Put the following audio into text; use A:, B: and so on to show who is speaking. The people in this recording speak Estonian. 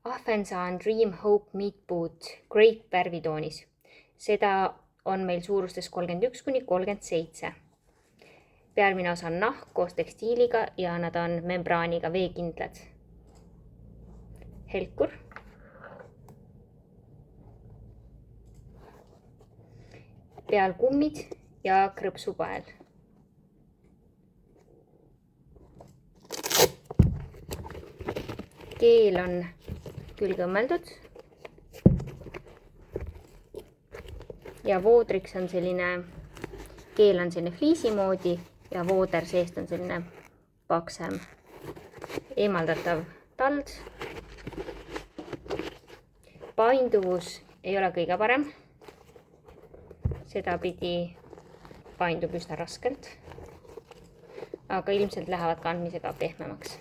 A: Ahvensan Dream Hope Meat Boot Grape värvitoonis. Seda on meil suurustes 31–37. Pealmine osa on nahk koos tekstiiliga ja nad on membraaniga veekindlad. Helkur. Peal kummid ja krõpsupael. Keel on külge õmmeldud ja voodriks on selline, keel on selline fliisi moodi ja vooder seest on selline paksem eemaldatav tald. Painduvus ei ole kõige parem. Sedapidi paindub üsna raskelt, aga ilmselt lähevad kandmisega pehmemaks.